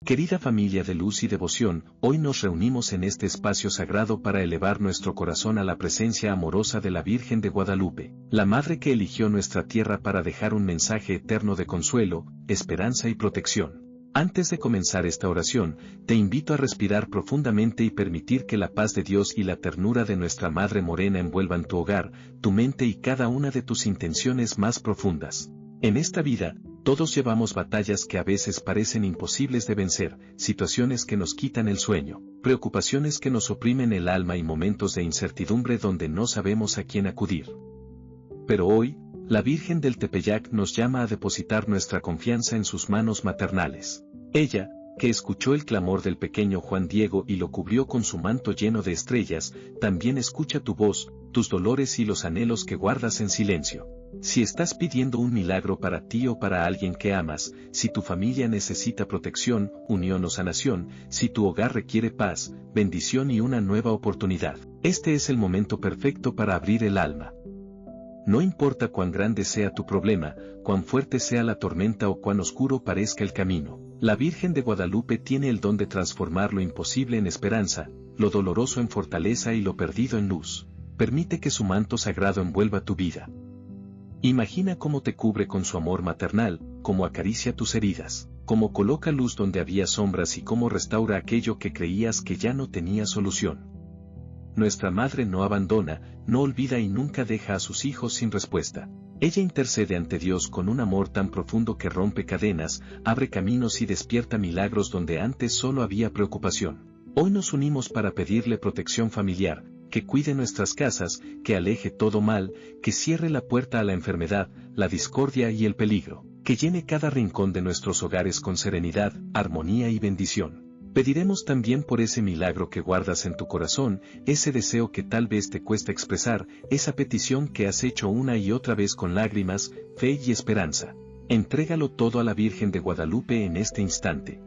Querida familia de luz y devoción, hoy nos reunimos en este espacio sagrado para elevar nuestro corazón a la presencia amorosa de la Virgen de Guadalupe, la Madre que eligió nuestra tierra para dejar un mensaje eterno de consuelo, esperanza y protección. Antes de comenzar esta oración, te invito a respirar profundamente y permitir que la paz de Dios y la ternura de nuestra Madre Morena envuelvan tu hogar, tu mente y cada una de tus intenciones más profundas. En esta vida, todos llevamos batallas que a veces parecen imposibles de vencer, situaciones que nos quitan el sueño, preocupaciones que nos oprimen el alma y momentos de incertidumbre donde no sabemos a quién acudir. Pero hoy, la Virgen del Tepeyac nos llama a depositar nuestra confianza en sus manos maternales. Ella, que escuchó el clamor del pequeño Juan Diego y lo cubrió con su manto lleno de estrellas, también escucha tu voz, tus dolores y los anhelos que guardas en silencio. Si estás pidiendo un milagro para ti o para alguien que amas, si tu familia necesita protección, unión o sanación, si tu hogar requiere paz, bendición y una nueva oportunidad, este es el momento perfecto para abrir el alma. No importa cuán grande sea tu problema, cuán fuerte sea la tormenta o cuán oscuro parezca el camino, la Virgen de Guadalupe tiene el don de transformar lo imposible en esperanza, lo doloroso en fortaleza y lo perdido en luz. Permite que su manto sagrado envuelva tu vida. Imagina cómo te cubre con su amor maternal, cómo acaricia tus heridas, cómo coloca luz donde había sombras y cómo restaura aquello que creías que ya no tenía solución. Nuestra Madre no abandona, no olvida y nunca deja a sus hijos sin respuesta. Ella intercede ante Dios con un amor tan profundo que rompe cadenas, abre caminos y despierta milagros donde antes solo había preocupación. Hoy nos unimos para pedirle protección familiar, que cuide nuestras casas, que aleje todo mal, que cierre la puerta a la enfermedad, la discordia y el peligro, que llene cada rincón de nuestros hogares con serenidad, armonía y bendición. Pediremos también por ese milagro que guardas en tu corazón, ese deseo que tal vez te cuesta expresar, esa petición que has hecho una y otra vez con lágrimas, fe y esperanza. Entrégalo todo a la Virgen de Guadalupe en este instante.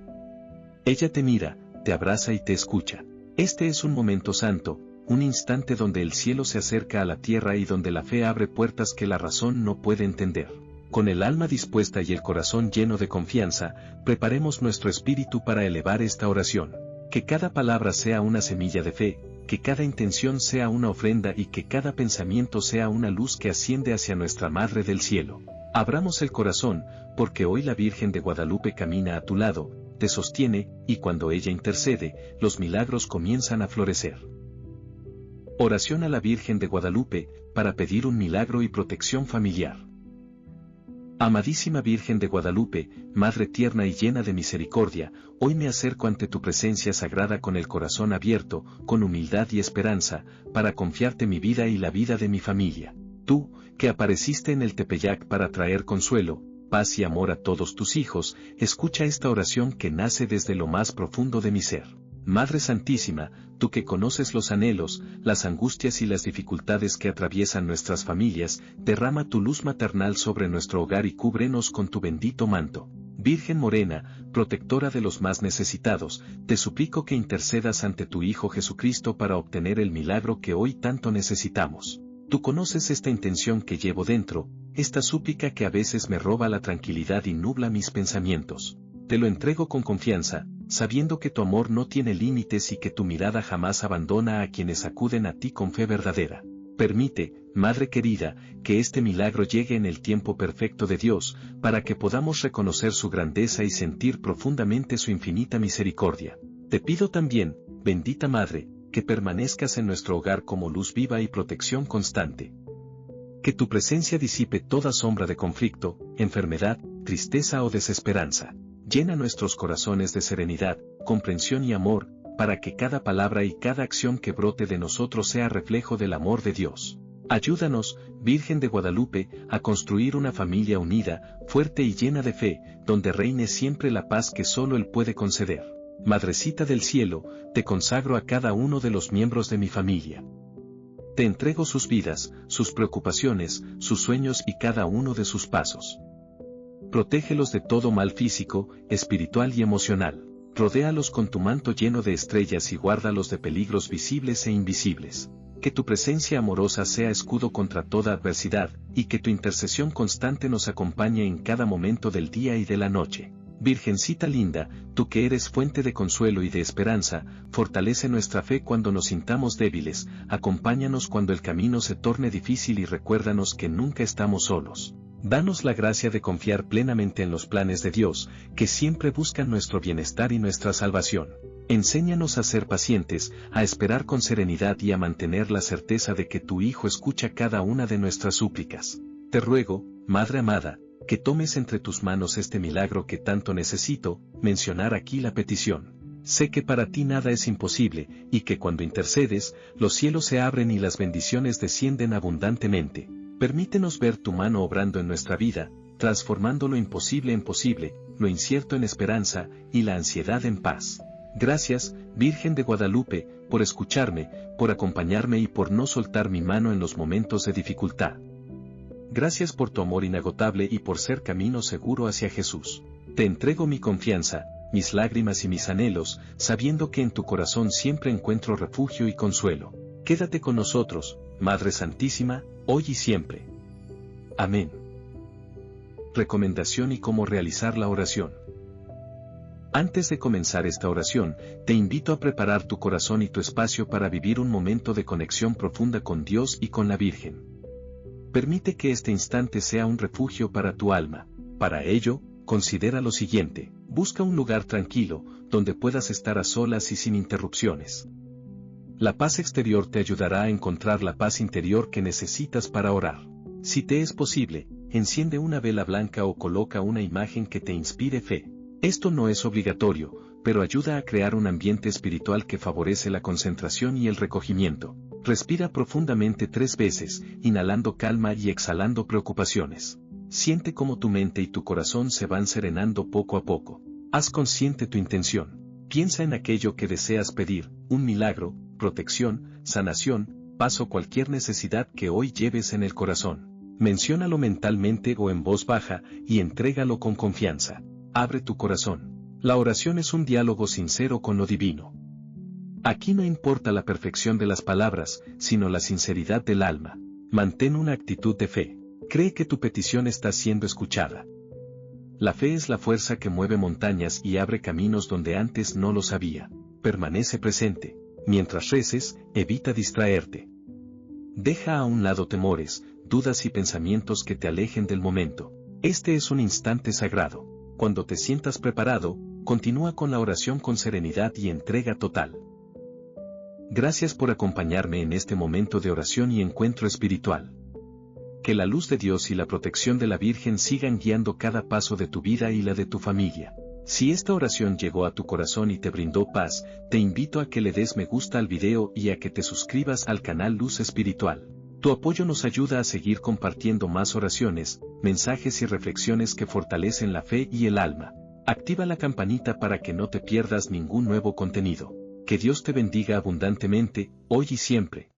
Ella te mira, te abraza y te escucha. Este es un momento santo, un instante donde el cielo se acerca a la tierra y donde la fe abre puertas que la razón no puede entender. Con el alma dispuesta y el corazón lleno de confianza, preparemos nuestro espíritu para elevar esta oración. Que cada palabra sea una semilla de fe, que cada intención sea una ofrenda y que cada pensamiento sea una luz que asciende hacia nuestra Madre del Cielo. Abramos el corazón, porque hoy la Virgen de Guadalupe camina a tu lado, te sostiene, y cuando ella intercede, los milagros comienzan a florecer. Oración a la Virgen de Guadalupe, para pedir un milagro y protección familiar. Amadísima Virgen de Guadalupe, Madre tierna y llena de misericordia, hoy me acerco ante tu presencia sagrada con el corazón abierto, con humildad y esperanza, para confiarte mi vida y la vida de mi familia. Tú, que apareciste en el Tepeyac para traer consuelo, paz y amor a todos tus hijos, escucha esta oración que nace desde lo más profundo de mi ser. Madre Santísima, tú que conoces los anhelos, las angustias y las dificultades que atraviesan nuestras familias, derrama tu luz maternal sobre nuestro hogar y cúbrenos con tu bendito manto. Virgen Morena, protectora de los más necesitados, te suplico que intercedas ante tu Hijo Jesucristo para obtener el milagro que hoy tanto necesitamos. Tú conoces esta intención que llevo dentro, esta súplica que a veces me roba la tranquilidad y nubla mis pensamientos. Te lo entrego con confianza, sabiendo que tu amor no tiene límites y que tu mirada jamás abandona a quienes acuden a ti con fe verdadera. Permite, Madre querida, que este milagro llegue en el tiempo perfecto de Dios, para que podamos reconocer su grandeza y sentir profundamente su infinita misericordia. Te pido también, bendita Madre, que permanezcas en nuestro hogar como luz viva y protección constante. Que tu presencia disipe toda sombra de conflicto, enfermedad, tristeza o desesperanza. Llena nuestros corazones de serenidad, comprensión y amor, para que cada palabra y cada acción que brote de nosotros sea reflejo del amor de Dios. Ayúdanos, Virgen de Guadalupe, a construir una familia unida, fuerte y llena de fe, donde reine siempre la paz que solo Él puede conceder. Madrecita del cielo, te consagro a cada uno de los miembros de mi familia. Te entrego sus vidas, sus preocupaciones, sus sueños y cada uno de sus pasos. Protégelos de todo mal físico, espiritual y emocional. Rodéalos con tu manto lleno de estrellas y guárdalos de peligros visibles e invisibles. Que tu presencia amorosa sea escudo contra toda adversidad, y que tu intercesión constante nos acompañe en cada momento del día y de la noche. Virgencita linda, tú que eres fuente de consuelo y de esperanza, fortalece nuestra fe cuando nos sintamos débiles, acompáñanos cuando el camino se torne difícil y recuérdanos que nunca estamos solos. Danos la gracia de confiar plenamente en los planes de Dios, que siempre buscan nuestro bienestar y nuestra salvación. Enséñanos a ser pacientes, a esperar con serenidad y a mantener la certeza de que tu Hijo escucha cada una de nuestras súplicas. Te ruego, Madre amada, que tomes entre tus manos este milagro que tanto necesito, mencionar aquí la petición. Sé que para ti nada es imposible, y que cuando intercedes, los cielos se abren y las bendiciones descienden abundantemente. Permítenos ver tu mano obrando en nuestra vida, transformando lo imposible en posible, lo incierto en esperanza, y la ansiedad en paz. Gracias, Virgen de Guadalupe, por escucharme, por acompañarme y por no soltar mi mano en los momentos de dificultad. Gracias por tu amor inagotable y por ser camino seguro hacia Jesús. Te entrego mi confianza, mis lágrimas y mis anhelos, sabiendo que en tu corazón siempre encuentro refugio y consuelo. Quédate con nosotros, Madre Santísima, hoy y siempre. Amén. Recomendación y cómo realizar la oración. Antes de comenzar esta oración, te invito a preparar tu corazón y tu espacio para vivir un momento de conexión profunda con Dios y con la Virgen. Permite que este instante sea un refugio para tu alma. Para ello, considera lo siguiente: busca un lugar tranquilo, donde puedas estar a solas y sin interrupciones. La paz exterior te ayudará a encontrar la paz interior que necesitas para orar. Si te es posible, enciende una vela blanca o coloca una imagen que te inspire fe. Esto no es obligatorio, pero ayuda a crear un ambiente espiritual que favorece la concentración y el recogimiento. Respira profundamente 3 veces, inhalando calma y exhalando preocupaciones. Siente cómo tu mente y tu corazón se van serenando poco a poco. Haz consciente tu intención. Piensa en aquello que deseas pedir, un milagro, protección, sanación, paz o cualquier necesidad que hoy lleves en el corazón. Menciónalo mentalmente o en voz baja y entrégalo con confianza. Abre tu corazón. La oración es un diálogo sincero con lo divino. Aquí no importa la perfección de las palabras, sino la sinceridad del alma. Mantén una actitud de fe. Cree que tu petición está siendo escuchada. La fe es la fuerza que mueve montañas y abre caminos donde antes no los había. Permanece presente. Mientras reces, evita distraerte. Deja a un lado temores, dudas y pensamientos que te alejen del momento. Este es un instante sagrado. Cuando te sientas preparado, continúa con la oración con serenidad y entrega total. Gracias por acompañarme en este momento de oración y encuentro espiritual. Que la luz de Dios y la protección de la Virgen sigan guiando cada paso de tu vida y la de tu familia. Si esta oración llegó a tu corazón y te brindó paz, te invito a que le des me gusta al video y a que te suscribas al canal Luz Espiritual. Tu apoyo nos ayuda a seguir compartiendo más oraciones, mensajes y reflexiones que fortalecen la fe y el alma. Activa la campanita para que no te pierdas ningún nuevo contenido. Que Dios te bendiga abundantemente, hoy y siempre.